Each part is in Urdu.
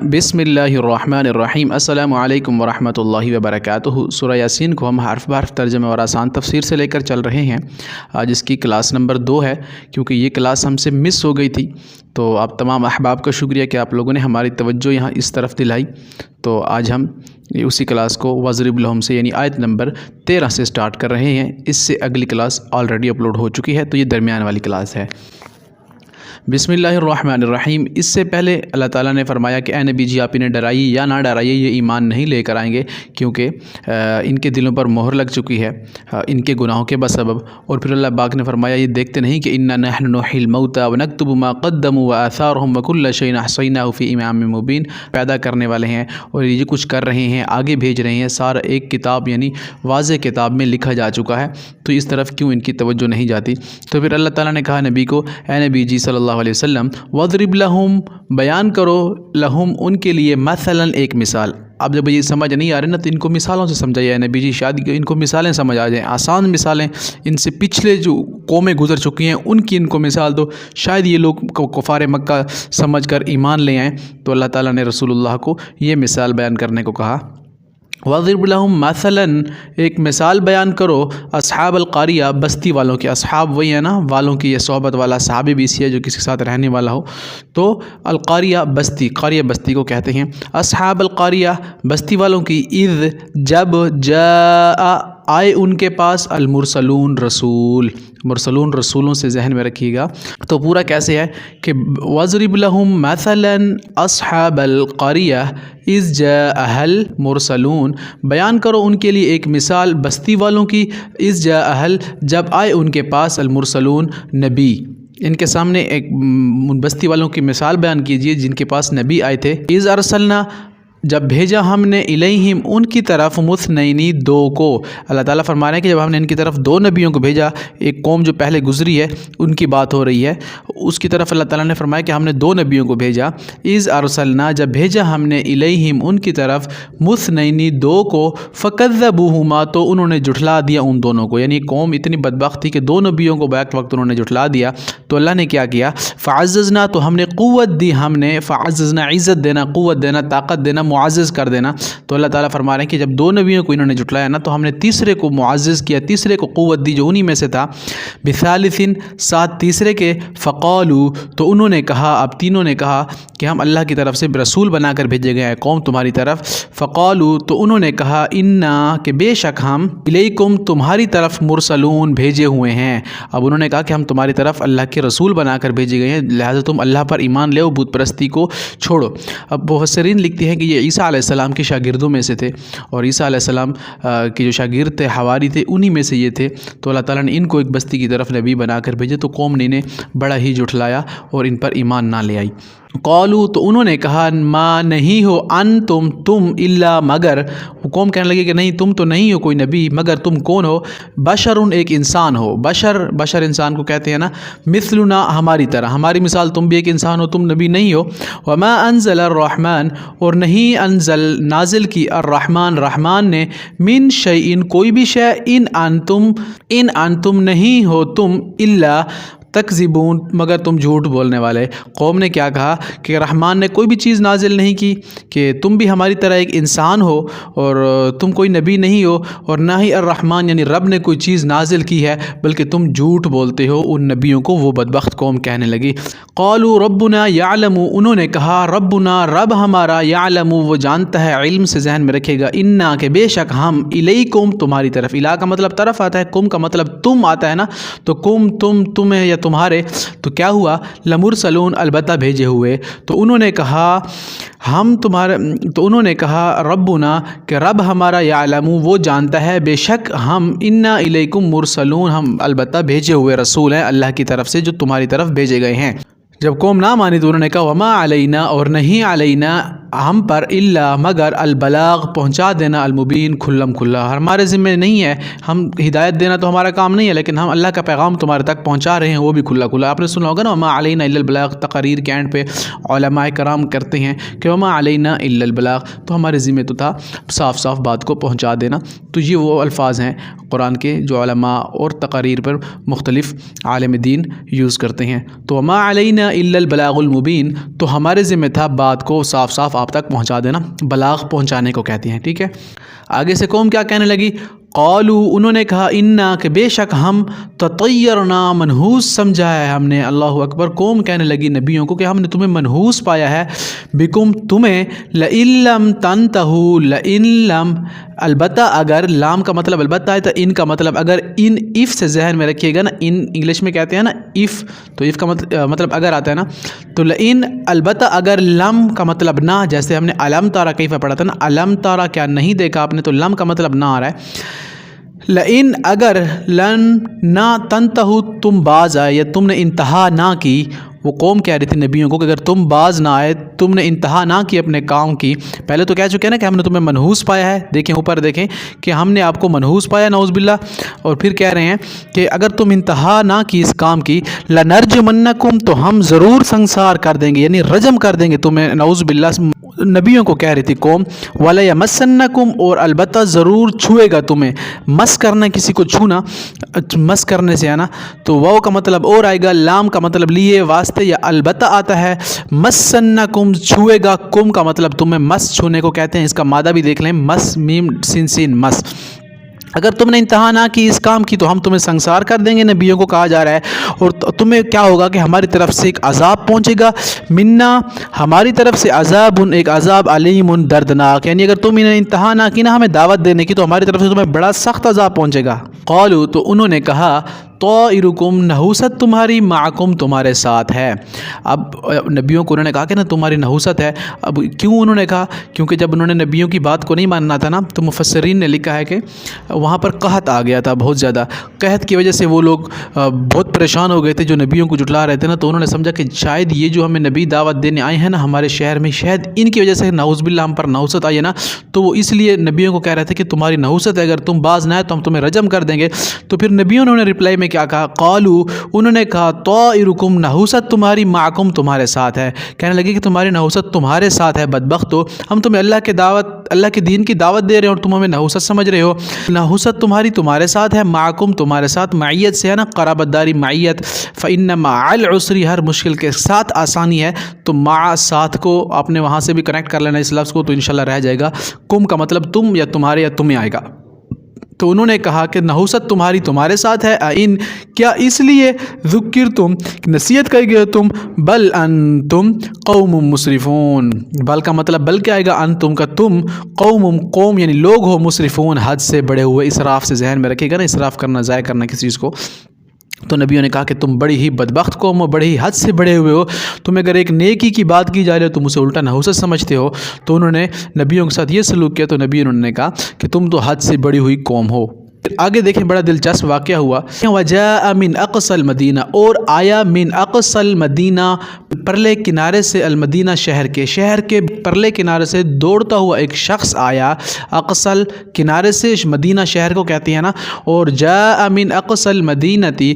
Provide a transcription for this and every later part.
بسم اللہ الرحمن الرحیم السلام علیکم ورحمۃ اللہ وبرکاتہ۔ سورہ یاسین کو ہم حرف بحرف ترجمہ اور آسان تفسیر سے لے کر چل رہے ہیں۔ آج اس کی کلاس نمبر 2 ہے، کیونکہ یہ کلاس ہم سے مس ہو گئی تھی۔ تو آپ تمام احباب کا شکریہ کہ آپ لوگوں نے ہماری توجہ یہاں اس طرف دلائی۔ تو آج ہم اسی کلاس کو وَاضْرِبْ لَهُمْ سے یعنی آیت نمبر 13 سے سٹارٹ کر رہے ہیں۔ اس سے اگلی کلاس آلریڈی اپلوڈ ہو چکی ہے، تو یہ درمیان والی کلاس ہے۔ بسم اللہ الرحمن الرحیم۔ اس سے پہلے اللہ تعالیٰ نے فرمایا کہ اے نبی جی آپ انہیں ڈرائیے یا نہ ڈرائیے، یہ ایمان نہیں لے کر آئیں گے، کیونکہ ان کے دلوں پر مہر لگ چکی ہے ان کے گناہوں کے بسبب۔ اور پھر اللہ پاک نے فرمایا یہ دیکھتے نہیں کہ انا نحن نحیی الموتى ونکتب ما قدموا وآثارهم وکل شیء احصیناہ فی امام مبین، پیدا کرنے والے ہیں اور یہ کچھ کر رہے ہیں، آگے بھیج رہے ہیں، سارا ایک کتاب یعنی واضح کتاب میں لکھا جا چکا ہے، تو اس طرف کیوں ان کی توجہ نہیں جاتی؟ تو پھر اللہ تعالیٰ نے کہا نبی کو، اے نبی جی صلی اللہ علیہ وسلم، وَاضْرِبْ لَهُمْ، بیان کرو، لہم ان کے لیے، مثلاً ایک مثال۔ اب جب یہ سمجھ نہیں آ رہے نا تو ان کو مثالوں سے سمجھائیے نبی جی، شاید ان کو مثالیں سمجھ آ جائیں، آسان مثالیں، ان سے پچھلے جو قومیں گزر چکی ہیں ان کی ان کو مثال دو، شاید یہ لوگ کفار مکہ سمجھ کر ایمان لے آئیں۔ تو اللہ تعالیٰ نے رسول اللہ کو یہ مثال بیان کرنے کو کہا۔ وَاضْرِبْ لَهُمْ مَثَلًا، ایک مثال بیان کرو، اصحاب القاریہ، بستی والوں کے، اصحاب وہی ہے نا والوں کی، یہ صحبت والا صحابی بھی اسی ہے جو کسی کے ساتھ رہنے والا ہو۔ تو القاریہ بستی، قاریہ بستی کو کہتے ہیں۔ اصحاب القاریہ بستی والوں کی، اذ جب، جاء آئے ان کے پاس، المرسلون رسول، مرسلون رسولوں سے ذہن میں رکھیے گا۔ تو پورا کیسے ہے کہ وَاضْرِبْ لَهُمْ مَثَلًا أَصْحَابَ الْقَرْيَةِ إِذْ جَاءَهَا الْمُرْسَلُونَ، بیان کرو ان کے لیے ایک مثال بستی والوں کی، إِذْ جَاءَهَا، جب آئے ان کے پاس، المرسلون نبی۔ ان کے سامنے ایک بستی والوں کی مثال بیان کیجئے جن کے پاس نبی آئے تھے۔ إِذْ أَرْسَلْنَا، جب بھیجا ہم نے، الیہم ان کی طرف، مثنین دو کو۔ اللہ تعالیٰ فرما رہے ہیں کہ جب ہم نے ان کی طرف 2 نبیوں کو بھیجا، ایک قوم جو پہلے گزری ہے ان کی بات ہو رہی ہے، اس کی طرف اللہ تعالیٰ نے فرمایا کہ ہم نے 2 نبیوں کو بھیجا۔ اذ ارسلنا، جب بھیجا ہم نے، الیہم ان کی طرف، مثنین 2 کو، فکذبوہما، تو انہوں نے جھٹلا دیا ان دونوں کو، یعنی قوم اتنی بدبخت تھی کہ 2 نبیوں کو بیک وقت انہوں نے جھٹلا دیا۔ تو اللہ نے کیا کیا؟ فعززنا، تو ہم نے قوت دی، ہم نے فعززنا، عزت دینا، قوت دینا، طاقت دینا، معزز کر دینا۔ تو اللہ تعالیٰ فرما رہے ہیں کہ جب 2 نبیوں کو انہوں نے جھٹلایا نا تو ہم نے تیسرے کو معزز کیا، تیسرے کو قوت دی جو انہی میں سے تھا، بثالث، ساتھ تیسرے کے، فقالو، تو انہوں نے کہا، اب تینوں نے کہا کہ ہم اللہ کی طرف سے رسول بنا کر بھیجے گئے ہیں قوم تمہاری طرف۔ فقالو، تو انہوں نے کہا، انا، کہ بے شک ہم، الیکم، تمہاری طرف، مرسلون، بھیجے ہوئے ہیں۔ اب انہوں نے کہا کہ ہم تمہاری طرف اللہ کے رسول بنا کر بھیجے گئے ہیں، لہٰذا تم اللہ پر ایمان لے، بت پرستی کو چھوڑو۔ اب مفسرین لکھتے ہیں کہ یہ عیسیٰ علیہ السلام کے شاگردوں میں سے تھے، اور عیسیٰ علیہ السلام کے جو شاگرد تھے، حواری تھے، انہی میں سے یہ تھے۔ تو اللہ تعالیٰ نے ان کو ایک بستی کی طرف نبی بنا کر بھیجے، تو قوم نے انہیں بڑا ہی جھٹلایا اور ان پر ایمان نہ لے آئی۔ قالو، تو انہوں نے کہا، ما، نہیں ہو، انتم، تم، الا، مگر، قوم کہنے لگے کہ نہیں تم تو نہیں ہو کوئی نبی، مگر تم کون ہو؟ بشرun، ایک انسان ہو، بشر انسان کو کہتے ہیں نا، مثلنا، ہماری طرح، ہماری مثال، تم بھی ایک انسان ہو، تم نبی نہیں ہو۔ وما انزل الرحمن، اور نہیں انزل، نازل کی، الرحمن، رحمان نے، من شیء، کوئی بھی شے، ان انتم نہیں ہو تم، الا تکذبون، مگر تم جھوٹ بولنے والے۔ قوم نے کیا کہا کہ رحمان نے کوئی بھی چیز نازل نہیں کی، کہ تم بھی ہماری طرح ایک انسان ہو اور تم کوئی نبی نہیں ہو، اور نہ ہی الرحمان یعنی رب نے کوئی چیز نازل کی ہے، بلکہ تم جھوٹ بولتے ہو ان نبیوں کو، وہ بدبخت قوم کہنے لگی۔ قالوا ربنا یعلم، انہوں نے کہا ربنا، رب ہمارا، یعلم، وہ جانتا ہے، علم سے ذہن میں رکھے گا، انا، کہ بے شک ہم، الیکم، تمہاری طرف، الا کا مطلب طرف آتا ہے، کم کا مطلب تم آتا ہے نا، تو کم، تم، تمہیں یا تمہارے، تو کیا ہوا؟ لمرسلون، البتہ بھیجے ہوئے۔ تو انہوں نے کہا ہم تمہارے، تو انہوں نے کہا ربنا، کہ رب ہمارا، یعلم، وہ جانتا ہے، بے شک ہم، انا الیکم مرسلون، ہم البتہ بھیجے ہوئے رسول ہیں اللہ کی طرف سے جو تمہاری طرف بھیجے گئے ہیں۔ جب قوم نہ مانی تو انہوں نے کہا وما علینا، اور نہیں علینا، ہم پر، الا، مگر، البلاغ، پہنچا دینا، المبین، کھلم کھلا، ہمارے ذمہ نہیں ہے، ہم ہدایت دینا تو ہمارا کام نہیں ہے، لیکن ہم اللہ کا پیغام تمہارے تک پہنچا رہے ہیں، وہ بھی کھلا کھلا۔ آپ نے سنا ہوگا نا، وما علینا الا البلاغ، تقاریر کے اینڈ پہ علماء کرام کرتے ہیں کہ وما علینا الا البلاغ، تو ہمارے ذمہ تو تھا صاف صاف بات کو پہنچا دینا۔ تو یہ وہ الفاظ ہیں قرآن کے جو علماء اور تقاریر پر مختلف عالم دین یوز کرتے ہیں۔ تو وما علینا الا البلاغ المبین، تو ہمارے ذمہ تھا بات کو صاف صاف آپ تک پہنچا دینا، بلاغ پہنچانے کو کہتے ہیں، ٹھیک ہے۔ آگے سے قوم کیا کہنے لگی؟ قالوا انہوں نے کہا انا کہ بے شک ہم تطیرنا منحوس سمجھا ہے ہم نے، اللہ اکبر۔ قوم کہنے لگی نبیوں کو کہ ہم نے تمہیں منحوس پایا ہے، بکم تمہیں، لئن لم تنتہوا، لئن لم البتہ اگر، لام کا مطلب البتہ ہے تو ان کا مطلب اگر، ان اف سے ذہن میں رکھیے گا نا، ان انگلش میں کہتے ہیں نا اف، تو اف کا مطلب اگر آتا ہے نا، تو لئن البتہ اگر، لم کا مطلب نہ، جیسے ہم نے علم تارا کیفا پڑھا تھا نا، علم تارا کیا نہیں دیکھا آپ نے، تو لم کا مطلب نہ آ رہا ہے۔ لئن اگر، لن نہ تنتہو تم باز آئے یا تم نے انتہا نہ کی، وہ قوم کہہ رہی تھی نبیوں کو کہ اگر تم باز نہ آئے، تم نے انتہا نہ کی اپنے کام کی، پہلے تو کہہ چکے ہیں نا کہ ہم نے تمہیں منحوس پایا ہے، دیکھیں اوپر دیکھیں کہ ہم نے آپ کو منحوس پایا نعوذ باللہ، اور پھر کہہ رہے ہیں کہ اگر تم انتہا نہ کی اس کام کی، لنرجمنکم تو ہم ضرور سنسار کر دیں گے، یعنی رجم کر دیں گے تمہیں، نعوذ باللہ نبیوں کو کہہ رہی تھی قوم، وَلَيَمَسَّنَّكُمْ اور البتہ ضرور چھوئے گا تمہیں، مس کرنا کسی کو چھونا، مس کرنے سے آنا، تو واو کا مطلب اور آئے گا، لام کا مطلب لیے واسطے یا البتہ آتا ہے، مسنکم چھوئے گا، کم کا مطلب تمہیں مس چھونے کو کہتے ہیں، اس کا مادہ بھی دیکھ لیں، مس میم سین سین مس، اگر تم نے انتہا نہ کی اس کام کی تو ہم تمہیں سنسار کر دیں گے، نبیوں کو کہا جا رہا ہے، اور تمہیں کیا ہوگا کہ ہماری طرف سے ایک عذاب پہنچے گا، منا ہماری طرف سے عذاب، ایک عذاب علیم دردناک، یعنی اگر تم انہیں انتہا نہ کی نا ہمیں دعوت دینے کی، تو ہماری طرف سے تمہیں بڑا سخت عذاب پہنچے گا۔ قالوا تو انہوں نے کہا طائرکم نحوست تمہاری معکم تمہارے ساتھ ہے۔ اب نبیوں کو انہوں نے کہا کہ نا تمہاری نحوست ہے، اب کیوں انہوں نے کہا؟ کیونکہ جب انہوں نے نبیوں کی بات کو نہیں ماننا تھا نا، تو مفسرین نے لکھا ہے کہ وہاں پر قحط آ گیا تھا بہت زیادہ، قحط کی وجہ سے وہ لوگ بہت پریشان ہو گئے تھے جو نبیوں کو جھٹلا رہے تھے نا، تو انہوں نے سمجھا کہ شاید یہ جو ہمیں نبی دعوت دینے آئے ہیں نا ہمارے شہر میں، شاید ان کی وجہ سے نعوذ باللہ ہم پر نحوست آئی ہے نا، تو وہ اس لیے نبیوں کو کہہ رہے تھے کہ تمہاری نحوست ہے، اگر تم باز نہ آئے تو ہم تمہیں رجم کر دیں گے۔ تو پھر نبیوں نے رپلائی میں کیا کہا؟ قالوا انہوں نے کہا طائرکم نحوست تمہاری معکم تمہارے ساتھ ہے، کہنے لگے کہ تمہاری نحوست تمہارے ساتھ ہے، بدبختو، ہم تمہیں اللہ کے دین کی دعوت دے رہے ہیں اور تم ہمیں نحوست سمجھ رہے ہو، نحوست تمہارے ساتھ ہے، معکم تمہارے ساتھ، معیت سے ہے نا قرابت داری معیت، فإن مع العسر ہر مشکل کے ساتھ آسانی ہے، تو مع ساتھ کو آپ نے وہاں سے بھی کنیکٹ کر لینا اس لفظ کو، تو انشاءاللہ رہ جائے گا، کم کا مطلب تم یا تمہارے یا تمہیں آئے گا۔ تو انہوں نے کہا کہ نحوست تمہارے ساتھ ہے، ان کیا اس لیے ذکرتم نصیحت کر گئے تم، بل انتم قوم مسرفون، بل کا مطلب بل کیا آئے گا، انتم کا تم، قوم یعنی لوگ ہو، مسرفون حد سے بڑے ہوئے، اسراف سے ذہن میں رکھے گا نا، اسراف کرنا، ضائع کرنا کسی چیز کو، تو نبیوں نے کہا کہ تم بڑی ہی بدبخت قوم ہو، بڑی ہی حد سے بڑے ہوئے ہو، تم اگر ایک نیکی کی بات کی جا رہی ہو تم اسے الٹا نحوست سمجھتے ہو، تو انہوں نے نبیوں کے ساتھ یہ سلوک کیا، تو نبیوں نے کہا کہ تم تو حد سے بڑی ہوئی قوم ہو۔ آگے دیکھیں بڑا دلچسپ واقعہ ہوا، وجاء من اقصى المدینہ اور آیا من اقصى المدینہ پرلے کنارے سے، المدینہ شہر کے پرلے کنارے سے دوڑتا ہوا ایک شخص آیا، اقصى کنارے سے، مدینہ شہر کو کہتے ہیں نا، اور جاء من اقصى المدینتی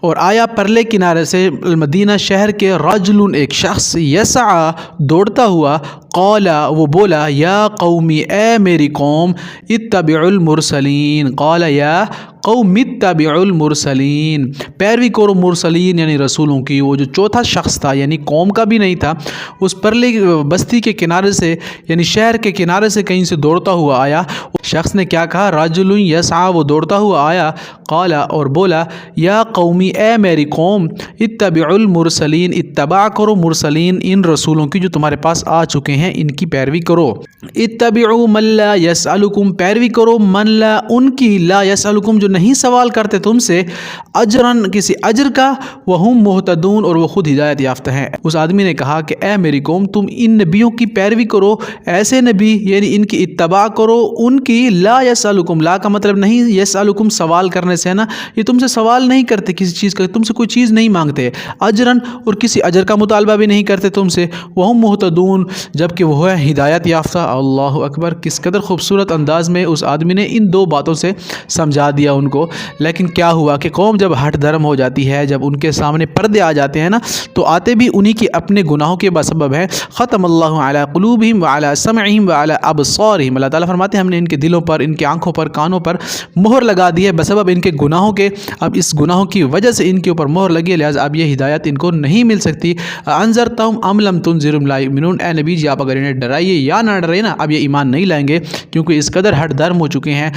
اور آیا پرلے کنارے سے المدینہ شہر کے، رجل ایک شخص، یسعى دوڑتا ہوا، قال وہ بولا، یا قومی اے میری قوم، اتبعوا المرسلین، قال یا قوم اتبعوا المرسلین، پیروی کرو مرسلین یعنی رسولوں کی۔ وہ جو چوتھا شخص تھا یعنی قوم کا بھی نہیں تھا، اس پرلے بستی کے کنارے سے یعنی شہر کے کنارے سے کہیں سے دوڑتا ہوا آیا، شخص نے کیا کہا، رجل یسعى وہ دوڑتا ہوا آیا، قال اور بولا، یا قومی اے میری قوم، اتبعوا المرسلین اتباع کرو مرسلین، ان رسولوں کی جو تمہارے پاس آ چکے ہیں ان کی پیروی کرو، اتبعوا من لا یسألکم پیروی کرو، من لا ان کی، لا یسألکم جو نہیں سوال کرتے تم سے، اجرن کسی اجر کا، وہم مہتدون اور وہ خود ہدایت یافتہ ہیں۔ اس آدمی نے کہا کہ اے میری قوم تم ان نبیوں کی پیروی کرو، ایسے نبی یعنی ان کی اتباع کرو، ان کی، لا یسألکم، لا کا مطلب نہیں یسألکم سوال کرنے سے ہے نا، یہ تم سے سوال نہیں کرتے کسی چیز کا، تم سے کوئی چیز نہیں مانگتے، اجرن اور کسی اجر کا مطالبہ بھی نہیں کرتے تم سے، وہم مہتدون جبکہ وہ ہے ہدایت یافتہ۔ اللہ اکبر، کس قدر خوبصورت انداز میں اس آدمی نے ان دو باتوں سے سمجھا دیا ان کو، لیکن کیا ہوا کہ قوم جب ہٹ درم ہو جاتی ہے، جب ان کے سامنے پردے آ جاتے ہیں نا، تو آتے بھی انہی کے اپنے گناہوں کے بسبب ہیں۔ ختم اللہ علی قلوبہم وعلی سمعہم وعلی ابصارہم، اللہ تعالیٰ فرماتے ہیں ہم نے ان کے دلوں پر، ان کے آنکھوں پر، کانوں پر مہر لگا دی ہے بسبب ان کے گناہوں کے۔ اب اس گناہوں کی وجہ سے ان کے اوپر مہر لگی ہے، لہٰذا اب یہ ہدایت ان کو نہیں مل سکتی۔ انذرتہم ام لم تنذرہم لا یؤمنون، اے نبی جی آپ اگر انہیں ڈرائیے یا نہ ڈرائیے نا، اب یہ ایمان نہیں لائیں گے، کیونکہ اس قدر ہٹ درم ہو چکے ہیں،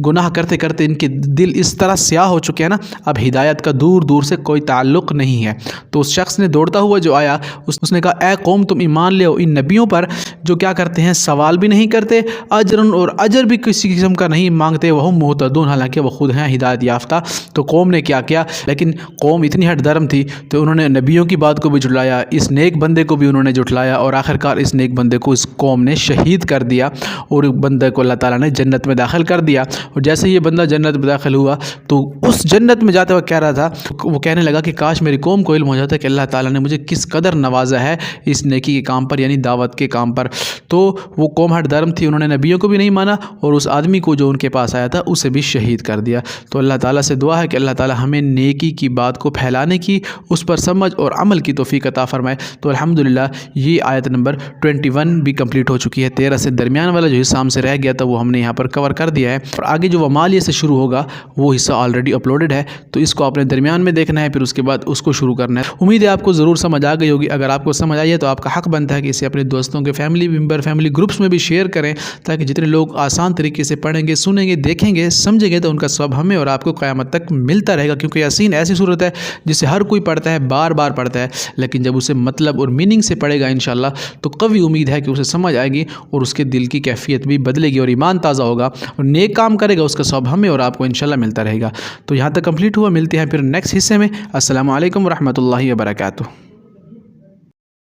گناہ کرتے کرتے ان کے دل اس طرح سیاہ ہو چکے ہیں نا، اب ہدایت کا دور دور سے کوئی تعلق نہیں ہے۔ تو اس شخص نے دوڑتا ہوا جو آیا، اس نے کہا اے قوم تم ایمان لے ان نبیوں پر جو کیا کرتے ہیں، سوال بھی نہیں کرتے، اجرن اور اجر بھی کسی قسم کا نہیں مانگتے، وہم مہتدون، حالانکہ وہ خود ہیں ہدایت یافتہ۔ تو قوم نے کیا کیا، لیکن قوم اتنی ہٹ درم تھی تو انہوں نے نبیوں کی بات کو بھی جھٹلایا، اس نیک بندے کو بھی انہوں نے جھٹلایا، اور آخرکار اس نیک بندے کو اس قوم نے شہید کر دیا، اور بندے کو اللہ تعالیٰ نے جنت میں داخل کر دیا۔ اور جیسے یہ بندہ جنت میں داخل ہوا تو اس جنت میں جاتے وقت کہہ رہا تھا، وہ کہنے لگا کہ کاش میری قوم کو علم ہو جاتا کہ اللہ تعالیٰ نے مجھے کس قدر نوازا ہے اس نیکی کے کام پر، یعنی دعوت کے کام پر۔ تو وہ قوم ہٹ درم تھی، انہوں نے نبیوں کو بھی نہیں مانا، اور اس آدمی کو جو ان کے پاس آیا تھا اسے بھی شہید کر دیا۔ تو اللہ تعالیٰ سے دعا ہے کہ اللہ تعالیٰ ہمیں نیکی کی بات کو پھیلانے کی، اس پر سمجھ اور عمل کی توفیق عطا فرمائے۔ تو الحمدللہ یہ آیت نمبر 21 بھی کمپلیٹ ہو چکی ہے۔ 13 سے درمیان والا جو حصہ ہم سے رہ گیا تھا وہ ہم نے یہاں پر کور کر دیا ہے، اور آگے جو ومالیہ سے شروع ہوگا وہ حصہ آلریڈی اپلوڈڈ ہے، تو اس کو آپ نے درمیان میں دیکھنا ہے، پھر اس کے بعد اس کو شروع کرنا ہے۔ امید ہے آپ کو ضرور سمجھ آ گئی ہوگی۔ اگر آپ کو سمجھ آئی ہے تو آپ کا حق بنتا ہے کہ اسے اپنے دوستوں کے فیملی ممبر، فیملی گروپس میں بھی شیئر کریں، تاکہ جتنے لوگ آسان طریقے سے پڑھیں گے، سنیں گے، دیکھیں گے، سمجھیں گے، تو ان کا ثواب ہمیں اور آپ کو قیامت تک ملتا رہے گا، کیونکہ یاسین ایسی صورت ہے جسے ہر کوئی پڑھتا ہے، بار بار پڑھتا ہے، لیکن جب اسے مطلب اور میننگ سے پڑھے گا انشاءاللہ تو قوی امید ہے کہ اسے سمجھ آئے گی، اور اس کے دل کی کیفیت بھی بدلے گی، اور ایمان تازہ ہوگا، اور نیک کام کرے گا، اس کا ثواب ہمیں اور آپ کو انشاءاللہ ملتا رہے گا۔ تو یہاں تک کمپلیٹ ہوا، ملتے ہیں پھر نیکسٹ حصے میں۔ السلام علیکم ورحمۃ اللہ وبرکاتہ۔